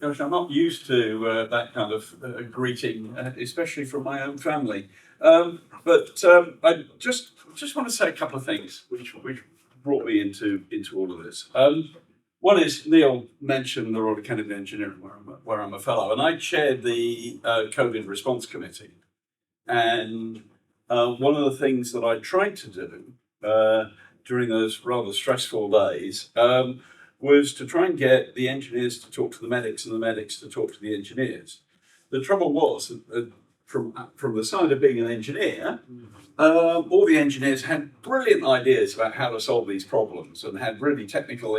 Gosh, I'm not used to that kind of greeting, especially from my own family. I just want to say a couple of things which brought me into all of this. One is Neil mentioned the Royal Academy of Engineering, where I'm a fellow, and I chaired the COVID response committee. And one of the things that I tried to do during those rather stressful days was to try and get the engineers to talk to the medics and the medics to talk to the engineers. The trouble was, from the side of being an engineer, all the engineers had brilliant ideas about how to solve these problems and had really technical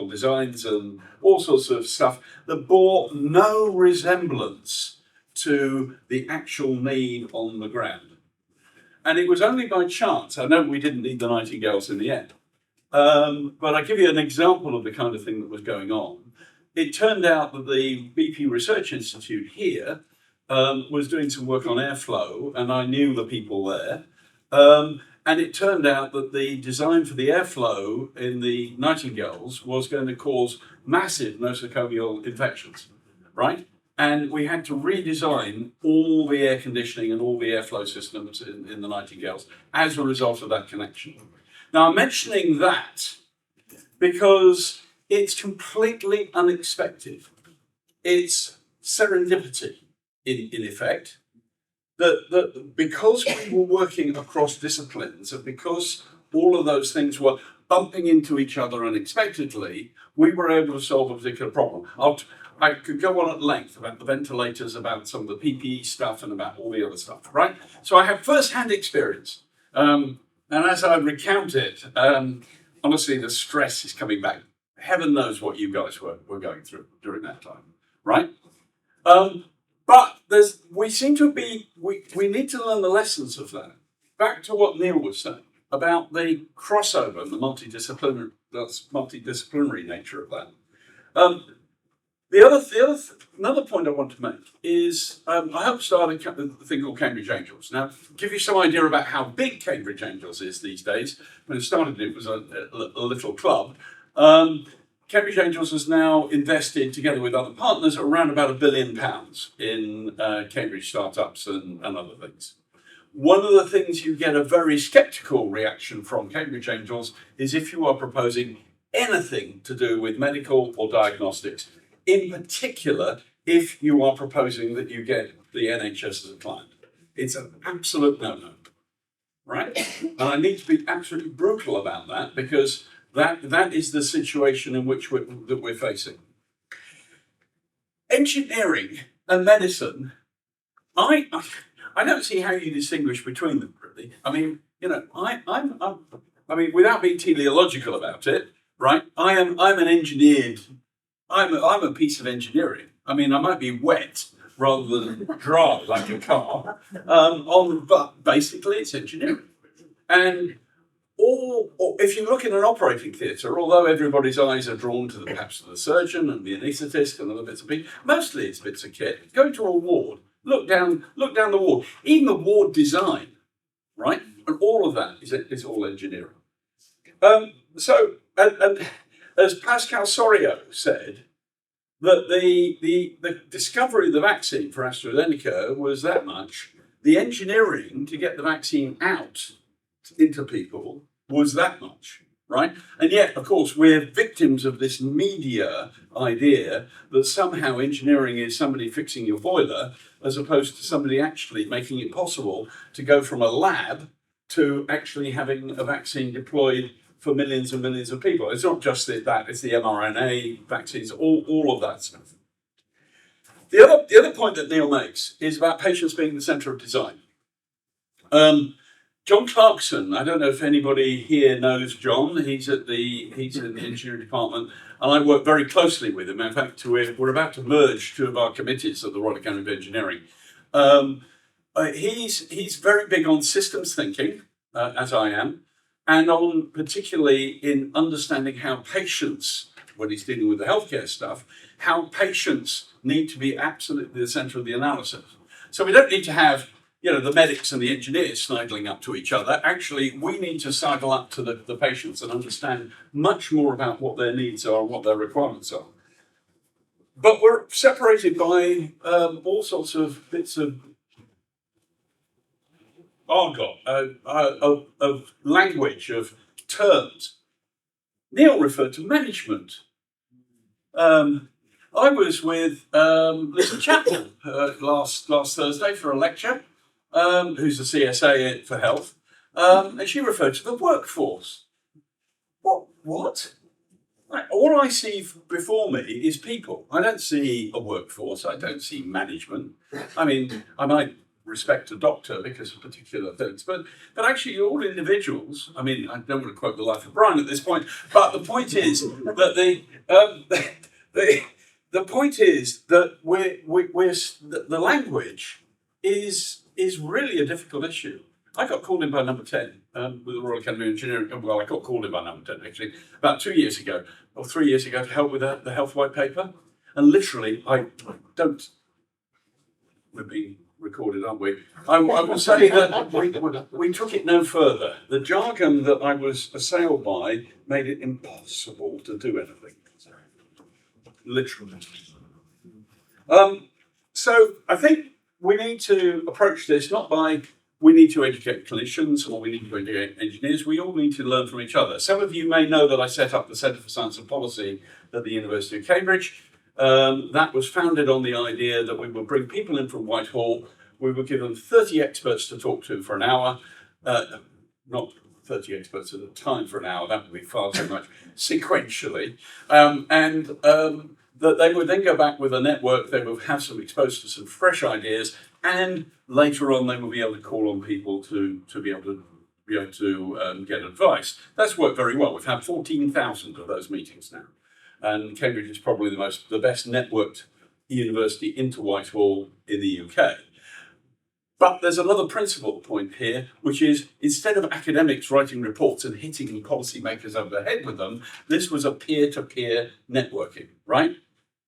designs and all sorts of stuff that bore no resemblance to the actual need on the ground. And it was only by chance, I know we didn't need the Nightingales in the end, but I'll give you an example of the kind of thing that was going on. It turned out that the BP Research Institute here was doing some work on airflow, and I knew the people there. And it turned out that the design for the airflow in the Nightingales was going to cause massive nosocomial infections, right? And we had to redesign all the air conditioning and all the airflow systems in the Nightingales as a result of that connection. Now, I'm mentioning that because it's completely unexpected. It's serendipity, in effect, that because we were working across disciplines and because all of those things were bumping into each other unexpectedly, we were able to solve a particular problem. I could go on at length about the ventilators, about some of the PPE stuff, and about all the other stuff, right? So I have first-hand experience. And as I recount it, honestly, the stress is coming back. Heaven knows what you guys were going through during that time, right? But we seem to be, we need to learn the lessons of that. Back to what Neil was saying about the crossover and the multidisciplinary nature of that. Another point I want to make is I helped start a thing called Cambridge Angels. Now, to give you some idea about how big Cambridge Angels is these days, when it started, it was a little club. Cambridge Angels has now invested, together with other partners, around about £1 billion in Cambridge startups and other things. One of the things you get a very sceptical reaction from Cambridge Angels is if you are proposing anything to do with medical or diagnostics, in particular, if you are proposing that you get the NHS as a client. It's an absolute no-no, right? And I need to be absolutely brutal about that because that is the situation in which we're facing. Engineering and medicine, I don't see how you distinguish between them, really. I mean, you know, I mean, without being teleological about it, right? I'm an engineered. I'm a piece of engineering. I mean, I might be wet rather than dry like a car, but basically it's engineering. And if you look in an operating theatre, although everybody's eyes are drawn to perhaps the surgeon and the anaesthetist and other bits of pieces, mostly it's bits of kit. Go to a ward, look down the ward, even the ward design, right? And all of that is all engineering. So as Pascal Soriot said, that the discovery of the vaccine for AstraZeneca was that much. The engineering to get the vaccine out into people was that much, right? And yet, of course, we're victims of this media idea that somehow engineering is somebody fixing your boiler as opposed to somebody actually making it possible to go from a lab to actually having a vaccine deployed for millions and millions of people. It's not just that, it's the mRNA vaccines, all of that stuff. The other point that Neil makes is about patients being the centre of design. John Clarkson, I don't know if anybody here knows John, he's in the engineering department, and I work very closely with him. In fact, we're about to merge two of our committees at the Royal Academy of Engineering. He's very big on systems thinking, as I am, and on particularly in understanding how patients, when he's dealing with the healthcare stuff, how patients need to be absolutely the centre of the analysis. So we don't need to have, you know, the medics and the engineers sidling up to each other. Actually, we need to sidle up to the patients and understand much more about what their needs are and what their requirements are. but we're separated by all sorts of bits of argot, of language, of terms. Neil referred to management. I was with Lisa Chapman last Thursday for a lecture, who's the CSA for health, and she referred to the workforce. What? All I see before me is people. I don't see a workforce. I don't see management. I mean, I might respect a doctor because of particular things, but actually you're all individuals. I mean, I don't want to quote the life of Brian at this point, but the point is that the point is that the language is really a difficult issue. I got called in by number 10 with the Royal Academy of Engineering. Well, I got called in by number 10 actually about 2 years ago or 3 years ago to help with the health white paper. And literally, we're being recorded, aren't we? I will say that we took it no further. The jargon that I was assailed by made it impossible to do anything. Literally. So I think we need to approach this not by we need to educate clinicians or we need to educate engineers. We all need to learn from each other. Some of you may know that I set up the Centre for Science and Policy at the University of Cambridge. That was founded on the idea that we would bring people in from Whitehall. We would give them 30 experts to talk to for an hour. Not 30 experts at a time for an hour, that would be far too much, sequentially. That they would then go back with a network, they would have some exposed to some fresh ideas, and later on they will be able to call on people to be able to get advice. That's worked very well. We've had 14,000 of those meetings now. And Cambridge is probably the best networked university into Whitehall in the UK. But there's another principal point here, which is instead of academics writing reports and hitting policymakers over the head with them, this was a peer-to-peer networking, right?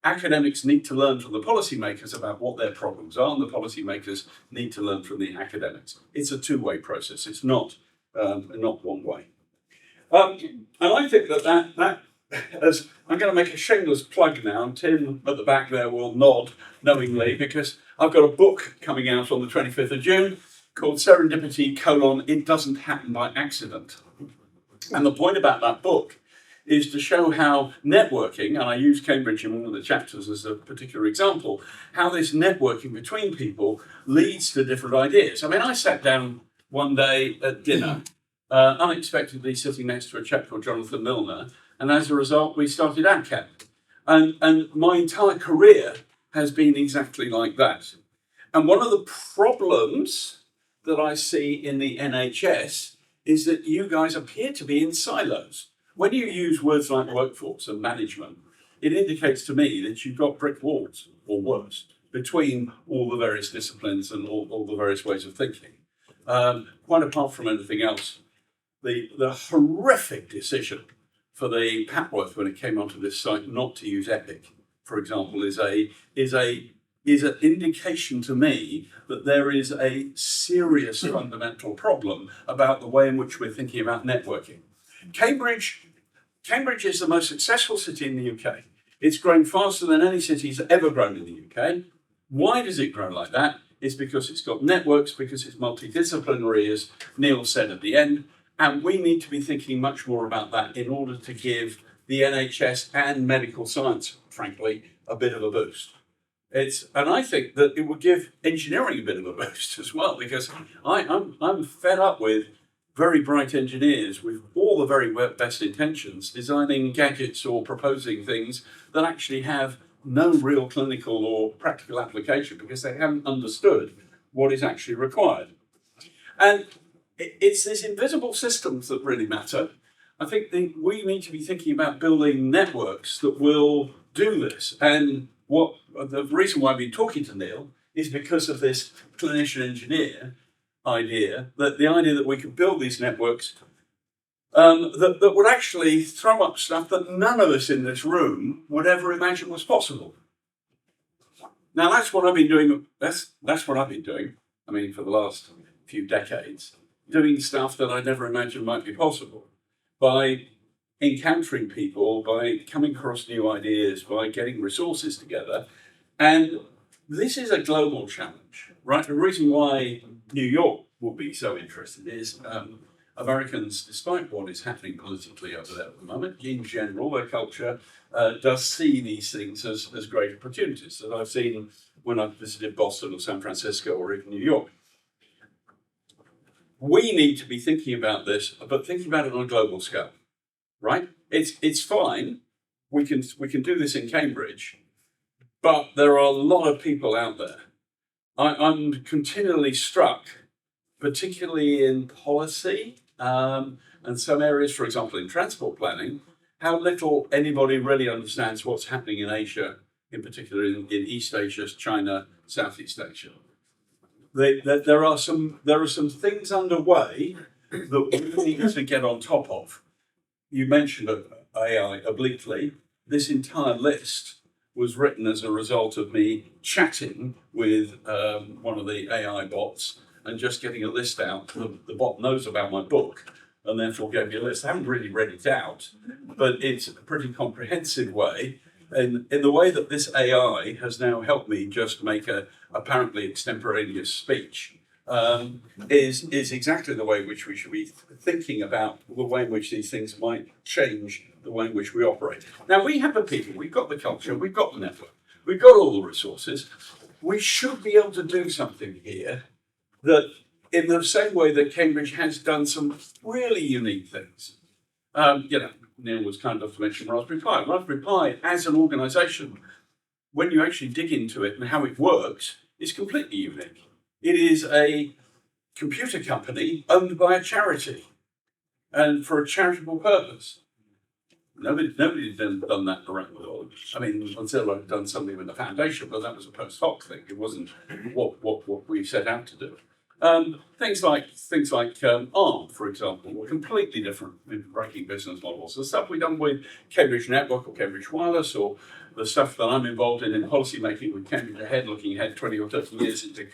Academics need to learn from the policymakers about what their problems are, and the policymakers need to learn from the academics. It's a two-way process. It's not one way. And I think that as I'm going to make a shameless plug now, and Tim at the back there will nod knowingly, because I've got a book coming out on the 25th of June called Serendipity: It Doesn't Happen by Accident. And the point about that book is to show how networking, and I use Cambridge in one of the chapters as a particular example, how this networking between people leads to different ideas. I mean, I sat down one day at dinner, unexpectedly sitting next to a chap called Jonathan Milner, and as a result, we started Abcam. And my entire career has been exactly like that. And one of the problems that I see in the NHS is that you guys appear to be in silos. When you use words like workforce and management, it indicates to me that you've got brick walls, or worse, between all the various disciplines and all the various ways of thinking. Quite apart from anything else, the horrific decision for the Papworth when it came onto this site not to use Epic, for example, is an indication to me that there is a serious fundamental problem about the way in which we're thinking about networking. Cambridge is the most successful city in the UK. It's grown faster than any city's ever grown in the UK. Why does it grow like that? It's because it's got networks, because it's multidisciplinary, as Neil said at the end, and we need to be thinking much more about that in order to give the NHS and medical science, frankly, a bit of a boost. And I think that it would give engineering a bit of a boost as well, because I'm fed up with very bright engineers with all the very best intentions designing gadgets or proposing things that actually have no real clinical or practical application because they haven't understood what is actually required. And it's these invisible systems that really matter. I think we need to be thinking about building networks that will do this. And the reason why I've been talking to Neil is because of this clinician engineer idea, that the idea that we could build these networks that would actually throw up stuff that none of us in this room would ever imagine was possible. Now that's what I've been doing. That's what I've been doing. I mean, for the last few decades, doing stuff that I never imagined might be possible by encountering people, by coming across new ideas, by getting resources together. And this is a global challenge, right? The reason why New York will be so interested is Americans, despite what is happening politically over there at the moment, in general, their culture does see these things as great opportunities that I've seen when I've visited Boston or San Francisco or even New York. We need to be thinking about this, but thinking about it on a global scale, right? It's fine. We can do this in Cambridge, but there are a lot of people out there. I'm continually struck, particularly in policy and some areas, for example, in transport planning, how little anybody really understands what's happening in Asia, in particular in East Asia, China, Southeast Asia. There are some things underway that we need to get on top of. You mentioned AI obliquely. This entire list was written as a result of me chatting with one of the AI bots and just getting a list out. The bot knows about my book and therefore gave me a list. I haven't really read it out, but it's a pretty comprehensive way. And in the way that this AI has now helped me just make a apparently extemporaneous speech is exactly the way in which we should be thinking about the way in which these things might change the way in which we operate. Now, we have the people, we've got the culture, we've got the network, we've got all the resources. We should be able to do something here that, in the same way that Cambridge has done some really unique things. Neil was kind enough to mention Raspberry Pi. Raspberry Pi, as an organisation, when you actually dig into it and how it works, is completely unique. It is a computer company owned by a charity and for a charitable purpose. Nobody had done that around the world. I mean, until I'd done something with the foundation, but that was a post hoc thing. It wasn't what we set out to do. Things like ARM, for example, were completely different in breaking business models. The stuff we've done with Cambridge Network or Cambridge Wireless, or the stuff that I'm involved in policy making with Cambridge Ahead, looking ahead 20 or 30 years into